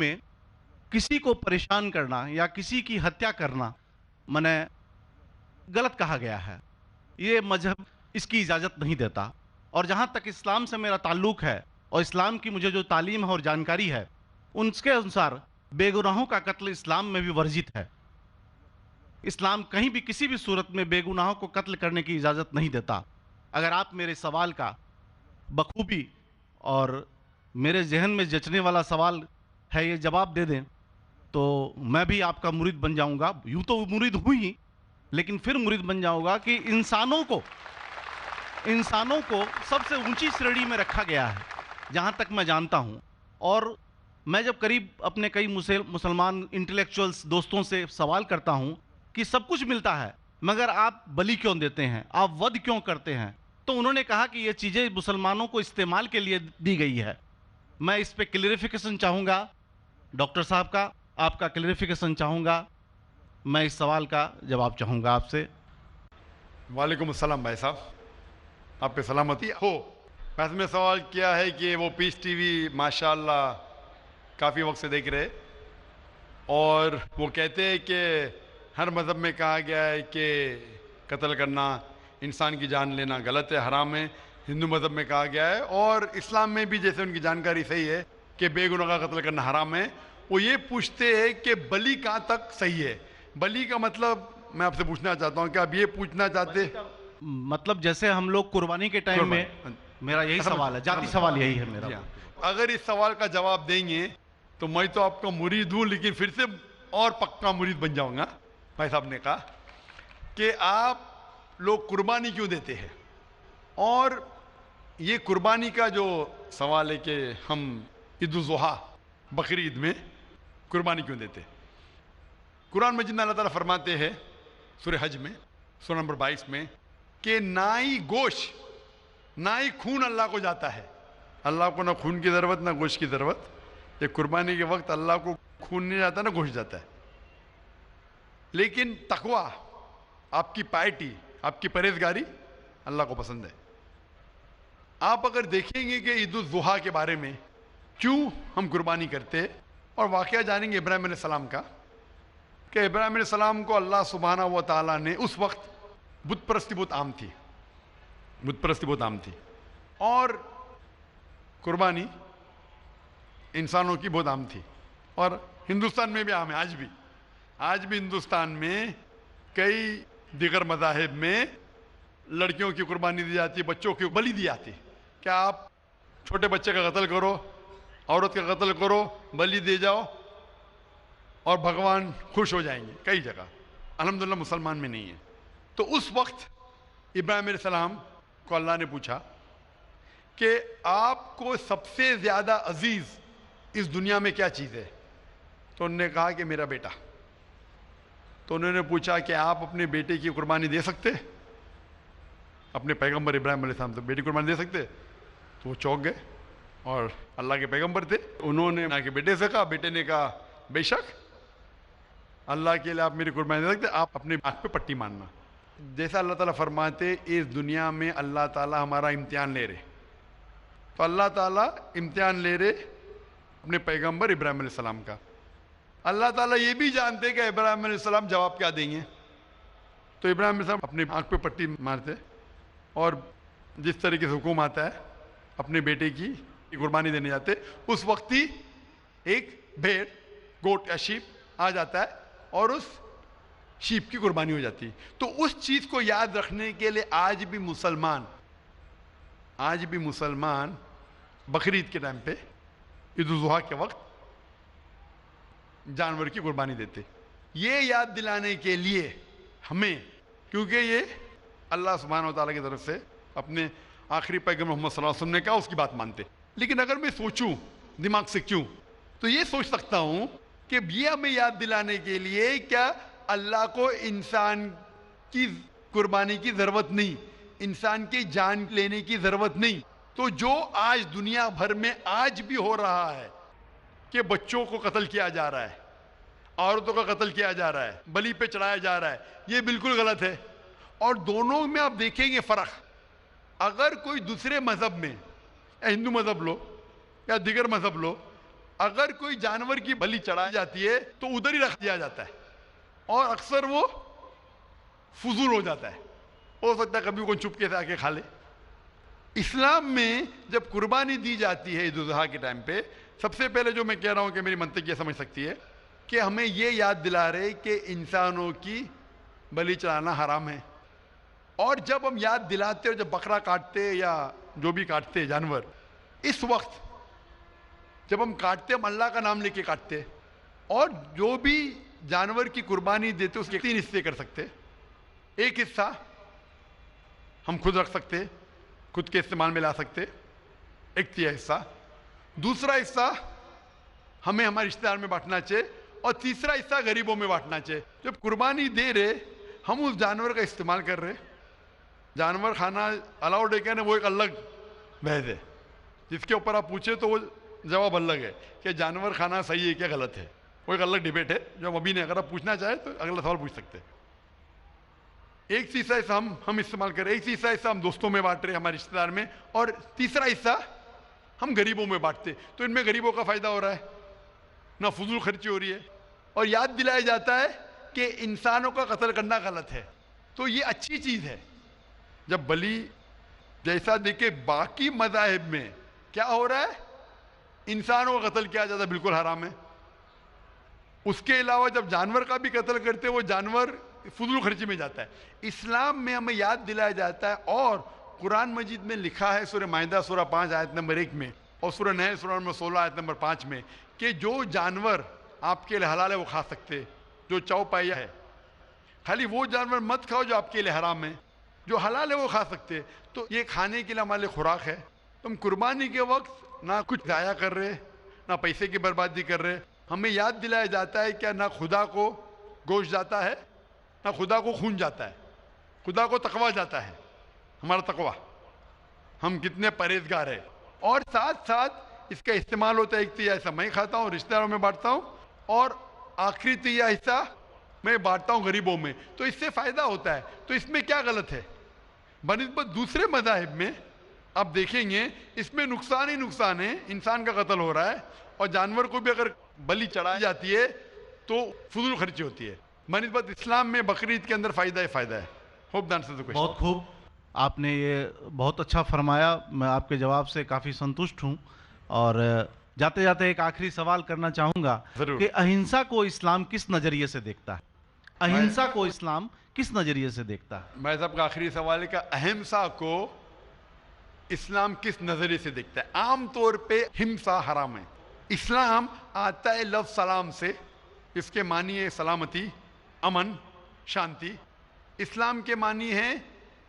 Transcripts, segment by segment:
میں کسی کو پریشان کرنا یا کسی کی ہتیا کرنا میں غلط کہا گیا ہے. یہ مذہب اس کی اجازت نہیں دیتا. اور جہاں تک اسلام سے میرا تعلق ہے اور اسلام کی مجھے جو تعلیم ہے اور جانکاری ہے، ان کے انسار بے گناہوں کا قتل اسلام میں بھی ورجت ہے. اسلام کہیں بھی کسی بھی صورت میں بے گناہوں کو قتل کرنے کی اجازت نہیں دیتا. اگر آپ میرے سوال کا بخوبی اور میرے ذہن میں جچنے والا سوال ہے یہ جواب دے دیں تو میں بھی آپ کا مرید بن جاؤں گا. یوں تو مرید ہوں ہی، لیکن پھر مرید بن جاؤں گا کہ انسانوں کو سب سے اونچی شریڑی میں رکھا گیا ہے جہاں تک میں جانتا ہوں. اور میں جب قریب اپنے کئی مسلمان انٹلیکچوئلز دوستوں سے سوال کرتا ہوں کہ سب کچھ ملتا ہے مگر آپ بلی کیوں دیتے ہیں، آپ ود کیوں کرتے ہیں، تو انہوں نے کہا کہ یہ چیزیں مسلمانوں کو استعمال کے لیے دی گئی ہے. میں اس پہ کلیریفیکیشن چاہوں گا ڈاکٹر صاحب کا، آپ کا کلیریفیکیشن چاہوں گا. میں اس سوال کا جواب چاہوں گا آپ سے. وعلیکم السلام بھائی صاحب، آپ پہ سلامتی ہو. بس میں سوال کیا ہے کہ وہ پیس ٹی وی ماشاءاللہ کافی وقت سے دیکھ رہے، اور وہ کہتے ہیں کہ ہر مذہب میں کہا گیا ہے کہ قتل کرنا، انسان کی جان لینا غلط ہے، حرام ہے. ہندو مذہب میں کہا گیا ہے، اور اسلام میں بھی جیسے ان کی جانکاری صحیح ہے کہ بے گناہ کا قتل کرنا حرام ہے. وہ یہ پوچھتے ہیں کہ بلی کہاں تک صحیح ہے. بلی کا مطلب میں آپ سے پوچھنا چاہتا ہوں کہ آپ یہ پوچھنا چاہتے ہیں مطلب جیسے ہم لوگ قربانی کے ٹائم میں، میرا یہی سوال ہے، ذاتی سوال یہی ہے میرا. اگر اس سوال کا جواب دیں گے تو میں تو آپ کا مرید ہوں، لیکن پھر سے اور پکا مرید بن جاؤں گا. بھائی صاحب نے کہا کہ آپ لوگ قربانی کیوں دیتے ہیں، اور یہ قربانی کا جو سوال ہے کہ ہم عید الاضحیٰ بقر عید میں قربانی کیوں دیتے ہیں. قرآن مجید میں اللہ تعالیٰ فرماتے ہیں سورہ حج میں سورہ نمبر 22 میں کہ نہ ہی گوشت نہ ہی خون اللہ کو جاتا ہے. اللہ کو نہ خون کی ضرورت نہ گوشت کی ضرورت. یہ قربانی کے وقت اللہ کو خون نہیں جاتا نہ گوشت جاتا ہے. لیکن تقویٰ، آپ کی پائٹی، آپ کی پرہیزگاری اللہ کو پسند ہے. آپ اگر دیکھیں گے کہ عید الاضحیٰ کے بارے میں کیوں ہم قربانی کرتے، اور واقعہ جانیں گے ابراہیم علیہ السلام کا کہ ابراہیم علیہ السلام کو اللہ سبحانہ و تعالیٰ نے، اس وقت بت پرستی بہت عام تھی، بت پرستی بہت عام تھی، اور قربانی انسانوں کی بہت عام تھی. اور ہندوستان میں بھی عام ہے، آج بھی ہندوستان میں کئی دیگر مذاہب میں لڑکیوں کی قربانی دی جاتی ہے، بچوں کی بلی دی جاتی. کیا آپ چھوٹے بچے کا قتل کرو، عورت کا قتل کرو، بلی دے جاؤ اور بھگوان خوش ہو جائیں گے. کئی جگہ الحمدللہ مسلمان میں نہیں ہے. تو اس وقت ابراہیم علیہ السلام کو اللہ نے پوچھا کہ آپ کو سب سے زیادہ عزیز اس دنیا میں کیا چیز ہے؟ تو انہوں نے کہا کہ میرا بیٹا. تو انہوں نے پوچھا کہ آپ اپنے بیٹے کی قربانی دے سکتے؟ اپنے پیغمبر ابراہیم علیہ السلام تو بیٹی قربانی دے سکتے؟ تو وہ چونک گئے، اور اللہ کے پیغمبر تھے. انہوں نے کہ بیٹے سے کہا، بیٹے نے کہا بے شک اللہ کے لیے آپ میری قربانی دے سکتے، آپ اپنے آنکھ پہ پٹی ماننا. جیسا اللہ تعالیٰ فرماتے اس دنیا میں اللہ تعالیٰ ہمارا امتحان لے رہے، تو اللہ تعالیٰ امتحان لے رہے اپنے پیغمبر ابراہیم علیہ السلام کا. اللہ تعالیٰ یہ بھی جانتے کہ ابراہیم علیہ السلام جواب کیا دیں گے. تو ابراہیم علیہ السلام اپنے آنکھ پہ پٹی مارتے، اور جس طریقے سے حکم آتا ہے اپنے بیٹے کی قربانی دینے جاتے. اس وقت ہی ایک بھیڑ، گوٹ یا شیپ آ جاتا ہے اور اس شیپ کی قربانی ہو جاتی. تو اس چیز کو یاد رکھنے کے لیے آج بھی مسلمان بقرعید کے ٹائم پہ، عید الاضحیٰ کے وقت جانور کی قربانی دیتے. یہ یاد دلانے کے لیے ہمیں، کیونکہ یہ اللہ سبحانہ و تعالیٰ کی طرف سے اپنے آخری پیغمبر محمد صلی اللہ علیہ وسلم نے کہا، اس کی بات مانتے. لیکن اگر میں سوچوں دماغ سے کیوں، تو یہ سوچ سکتا ہوں کہ یہ ہمیں یاد دلانے کے لیے کیا اللہ کو انسان کی قربانی کی ضرورت نہیں، انسان کی جان لینے کی ضرورت نہیں. تو جو آج دنیا بھر میں آج بھی ہو رہا ہے کہ بچوں کو قتل کیا جا رہا ہے، عورتوں کا قتل کیا جا رہا ہے، بلی پہ چڑھایا جا رہا ہے، یہ بالکل غلط ہے. اور دونوں میں آپ دیکھیں گے فرق. اگر کوئی دوسرے مذہب میں، یا ہندو مذہب لو یا دیگر مذہب لو، اگر کوئی جانور کی بلی چڑھائی جاتی ہے تو ادھر ہی رکھ دیا جاتا ہے اور اکثر وہ فضول ہو جاتا ہے، ہو سکتا ہے کبھی کوئی چپکے سے آ کے کھا لے۔ اسلام میں جب قربانی دی جاتی ہے عید الاضحیٰ کے ٹائم پہ، سب سے پہلے جو میں کہہ رہا ہوں کہ میری منطق یہ سمجھ سکتی ہے کہ ہمیں یہ یاد دلا رہے کہ انسانوں کی بلی چڑھانا حرام ہے، اور جب ہم یاد دلاتے اور جب بکرا کاٹتے یا جو بھی کاٹتے جانور، اس وقت جب ہم کاٹتے ہم اللہ کا نام لے کے کاٹتے، اور جو بھی جانور کی قربانی دیتے اس کے 3 حصے کر سکتے۔ ایک حصہ ہم خود رکھ سکتے، خود کے استعمال میں لا سکتے، ایک 3 حصہ، دوسرا حصہ ہمیں ہمارے رشتہ دار میں بانٹنا چاہیے، اور تیسرا حصہ غریبوں میں بانٹنا چاہیے۔ جب قربانی دے رہے ہم اس جانور کا استعمال کر رہے، جانور کھانا الاؤڈ ہے کیا نہیں وہ ایک الگ بحث ہے، جس کے اوپر آپ پوچھیں تو وہ جواب الگ ہے کہ جانور کھانا صحیح ہے کیا غلط ہے، وہ ایک الگ ڈیبیٹ ہے جو ہم ابھی نہیں، اگر آپ پوچھنا چاہیں تو اگلا سوال پوچھ سکتے ہیں۔ ایک تیسرا حصہ ہم استعمال کر رہے، ایک تیسرا حصہ ہم دوستوں میں بانٹ رہے ہمارے رشتہ دار میں، اور تیسرا حصہ ہم غریبوں میں بانٹتے، تو ان میں غریبوں کا فائدہ ہو رہا ہے، نہ فضول خرچی ہو رہی ہے، اور یاد دلایا جاتا ہے کہ انسانوں کا قتل کرنا غلط ہے، تو یہ اچھی چیز ہے۔ جب بلی جیسا دیکھے باقی مذاہب میں کیا ہو رہا ہے، انسانوں کا قتل کیا جاتا ہے بالکل حرام ہے، اس کے علاوہ جب جانور کا بھی قتل کرتے وہ جانور فضول خرچی میں جاتا ہے۔ اسلام میں ہمیں یاد دلایا جاتا ہے، اور قرآن مجید میں لکھا ہے سورہ مائدہ سورہ 5 آیت نمبر 1 میں، اور سورہ نحل سورہ نمبر 16 آیت نمبر 5 میں، کہ جو جانور آپ کے لیے حلال ہے وہ کھا سکتے، جو چوپایا ہے، خالی وہ جانور مت کھاؤ جو آپ کے لیے حرام ہے، جو حلال ہے وہ کھا سکتے، تو یہ کھانے کے لیے ہمارے لیے خوراک ہے۔ تم قربانی کے وقت نہ کچھ ضائع کر رہے، نہ پیسے کی بربادی کر رہے، ہمیں یاد دلایا جاتا ہے کہ نہ خدا کو گوشت جاتا ہے، نہ خدا کو خون جاتا ہے، خدا کو تقویٰ جاتا ہے، ہمارا تقویٰ، ہم کتنے پرہیزگار ہیں، اور ساتھ ساتھ اس کا استعمال ہوتا ہے۔ ایک تیسرا حصہ میں کھاتا ہوں، رشتہ داروں میں بانٹتا ہوں، اور آخری تیسرا حصہ میں بانٹتا ہوں غریبوں میں، تو اس سے فائدہ ہوتا ہے، تو اس میں کیا غلط ہے؟ بنسبت دوسرے مذاہب میں آپ دیکھیں گے اس میں نقصان ہی نقصان ہے، انسان کا قتل ہو رہا ہے، اور جانور کو بھی اگر بلی چڑھائی جاتی ہے تو فضول خرچی ہوتی ہے۔ بنسبت اسلام میں بقرعید کے اندر فائدہ ہی فائدہ ہے۔ ہوپ دان سے بہت خوب، آپ نے یہ بہت اچھا فرمایا، میں آپ کے جواب سے کافی سنتشٹ ہوں، اور جاتے جاتے ایک آخری سوال کرنا چاہوں گا کہ اہنسا کو اسلام کس نظریے سے دیکھتا ہے؟ اہنسا کو اسلام کس نظریے سے دیکھتا ہے؟ میں صاحب کا آخری سوال ہے کہ اہمسا کو اسلام کس نظریے سے دیکھتا ہے؟ عام طور پہ ہمسا حرام ہے۔ اسلام آتا ہے لفظ سلام سے، اس کے معنی ہے سلامتی، امن، شانتی۔ اسلام کے معنی ہے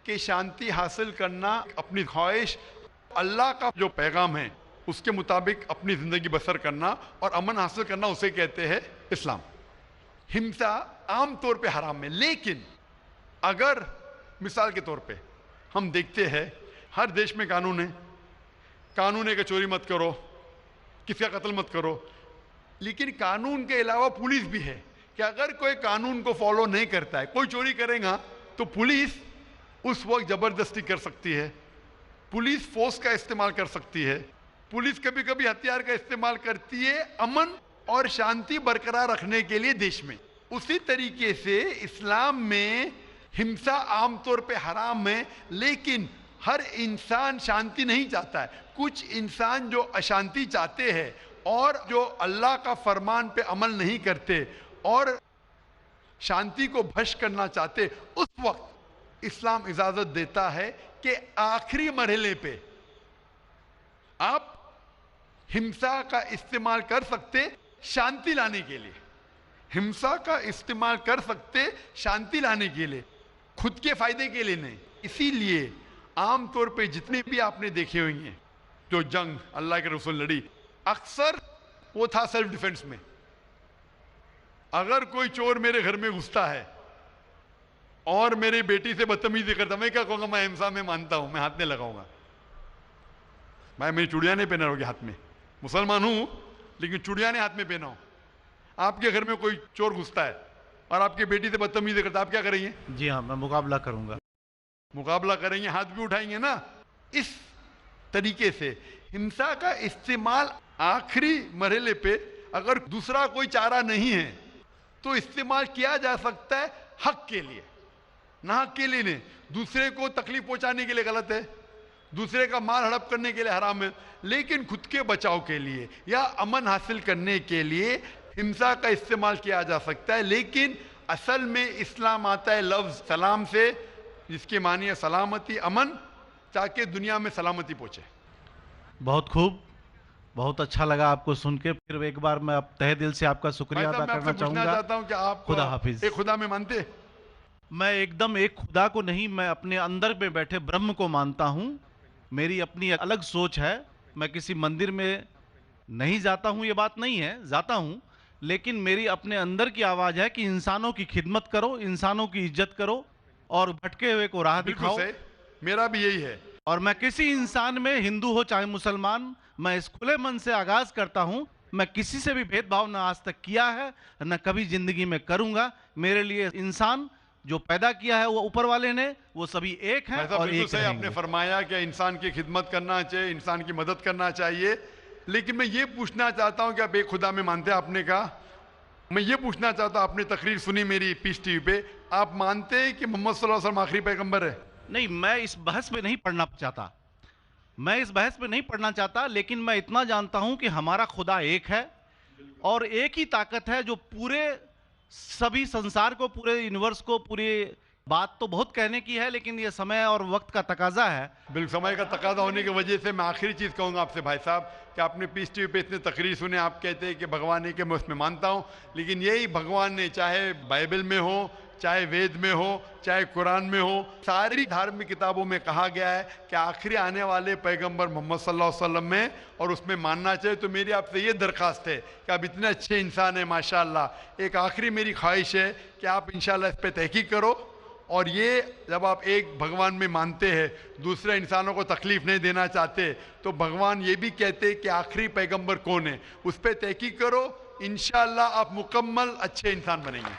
کہ شانتی حاصل کرنا، اپنی خواہش، اللہ کا جو پیغام ہے اس کے مطابق اپنی زندگی بسر کرنا اور امن حاصل کرنا، اسے کہتے ہیں اسلام۔ ہمسا عام طور پہ حرام ہے، لیکن اگر مثال کے طور پہ ہم دیکھتے ہیں ہر دیش میں قانون ہے، قانون ہے کہ چوری مت کرو، کسی کا قتل مت کرو، لیکن قانون کے علاوہ پولیس بھی ہے کہ اگر کوئی قانون کو فالو نہیں کرتا ہے، کوئی چوری کرے گا تو پولیس اس وقت زبردستی کر سکتی ہے، پولیس فورس کا استعمال کر سکتی ہے، پولیس کبھی کبھی ہتھیار کا استعمال کرتی ہے امن اور شانتی برقرار رکھنے کے لیے دیش میں۔ اسی طریقے سے اسلام میں ہمسا عام طور پہ حرام ہے، لیکن ہر انسان شانتی نہیں چاہتا ہے، کچھ انسان جو اشانتی چاہتے ہیں اور جو اللہ کا فرمان پہ عمل نہیں کرتے اور شانتی کو بھش کرنا چاہتے، اس وقت اسلام اجازت دیتا ہے کہ آخری مرحلے پہ آپ ہمسا کا استعمال کر سکتے شانتی لانے کے لیے، ہمسا کا استعمال کر سکتے شانتی لانے کے لیے، خود کے فائدے کے لیے نہیں۔ اسی لیے عام طور پہ جتنے بھی آپ نے دیکھے ہوئے ہیں جو جنگ اللہ کے رسول لڑی، اکثر وہ تھا سیلف ڈیفنس میں۔ اگر کوئی چور میرے گھر میں گھستا ہے اور میری بیٹی سے بدتمیزی کرتا، میں کیا کہوں گا؟ میں ہمسا میں مانتا ہوں، میں ہاتھ نہیں لگاؤں گا، میں میری چوڑیاں نہیں پہنا ہوگی ہاتھ میں، مسلمان ہوں لیکن چوڑیاں نہیں ہاتھ میں پہنا ہوں۔ آپ کے گھر میں کوئی چور گھستا ہے اور آپ کی بیٹی سے بدتمیزی کرتا، آپ کیا کریں گے؟ جی ہاں، میں مقابلہ کروں گا، مقابلہ کریں گے، ہاتھ بھی اٹھائیں گے نا۔ اس طریقے سے ہمسا کا استعمال آخری مرحلے پہ اگر دوسرا کوئی چارہ نہیں ہے تو استعمال کیا جا سکتا ہے حق کے لیے، نہ حق کے لیے نہیں. دوسرے کو تکلیف پہنچانے کے لیے غلط ہے، دوسرے کا مال ہڑپ کرنے کے لیے حرام ہے، لیکن خود کے بچاؤ کے لیے یا امن حاصل کرنے کے لیے ہمسا کا استعمال کیا جا سکتا ہے. لیکن اصل میں اسلام آتا ہے لفظ سلام سے، جس کے معنی ہے سلامتی، امن، تاکہ دنیا میں سلامتی پہنچے. بہت خوب، بہت اچھا لگا آپ کو سن کے. پھر ایک بار میں اب تہہ دل سے آپ کا شکریہ بھائی صاحب، ادا میں آپ سے کرنا چاہوں پوچھنا گا. چاہتا ہوں کہ آپ خدا حافظ. ایک خدا میں مانتے ہیں؟ میں ایک دم ایک خدا کو نہیں، میں اپنے اندر میں بیٹھے برہم کو مانتا ہوں. میری اپنی الگ سوچ ہے. میں کسی مندر میں نہیں جاتا ہوں، یہ بات نہیں ہے، جاتا ہوں، لیکن میری اپنے اندر کی آواز ہے کہ انسانوں کی خدمت کرو، انسانوں کی عزت کرو اور بھٹکے ہوئے کو راہ بالکل دکھاؤ. صحیح، میرا بھی یہی ہے. اور میں کسی انسان میں، ہندو ہو چاہے مسلمان، میں اس کھلے من سے آغاز کرتا ہوں. میں کسی سے بھی بھید بھاؤ نہ آج تک کیا ہے، نہ کبھی زندگی میں کروں گا. میرے لیے انسان جو پیدا کیا ہے وہ اوپر والے نے، وہ سبھی ایک ہیں بھائی صاحب اور بالکل ایک صحیح رہیں آپ نے گے. فرمایا کہ انسان کی خدمت کرنا چاہیے، انسان کی مدد کرنا چاہیے. لیکن میں یہ پوچھنا چاہتا ہوں کہ آپ ایک خدا میں مانتے ہیں، آپ نے کہا. میں یہ پوچھنا چاہتا ہوں، آپ نے تقریر سنی میری پیس ٹی وی پہ، آپ مانتے ہیں کہ محمد صلی اللہ علیہ وسلم آخری پیغمبر ہے؟ نہیں، میں اس بحث میں نہیں پڑھنا چاہتا، میں اس بحث میں نہیں پڑھنا چاہتا، لیکن میں اتنا جانتا ہوں کہ ہمارا خدا ایک ہے اور ایک ہی طاقت ہے جو پورے سبھی سنسار کو، پورے یونیورس کو، پوری بات تو بہت کہنے کی ہے، لیکن یہ سمے اور وقت کا تقاضا ہے. بالکل سمے کا تقاضا ہونے کی وجہ سے میں آخری چیز کہوں گا آپ سے بھائی صاحب کہ آپ نے پیس ٹی وی پہ اتنے تقریر سنے، آپ کہتے ہیں کہ بھگوان ہے، کہ میں اس میں مانتا ہوں. لیکن یہی بھگوان نے چاہے بائبل میں ہو، چاہے وید میں ہو، چاہے قرآن میں ہو، ساری دھارمک کتابوں میں کہا گیا ہے کہ آخری آنے والے پیغمبر محمد صلی اللہ علیہ وسلم میں، اور اس میں ماننا چاہیے. تو میری آپ سے یہ درخواست ہے کہ آپ اتنے اچھے انسان ہیں ماشاءاللہ، ایک آخری میری خواہش ہے کہ آپ انشاءاللہ اس پہ تحقیق کرو. اور یہ جب آپ ایک بھگوان میں مانتے ہیں، دوسرے انسانوں کو تکلیف نہیں دینا چاہتے، تو بھگوان یہ بھی کہتے کہ آخری پیغمبر کون ہے، اس پہ تحقیق کرو. انشاءاللہ آپ مکمل اچھے انسان بنیں گے.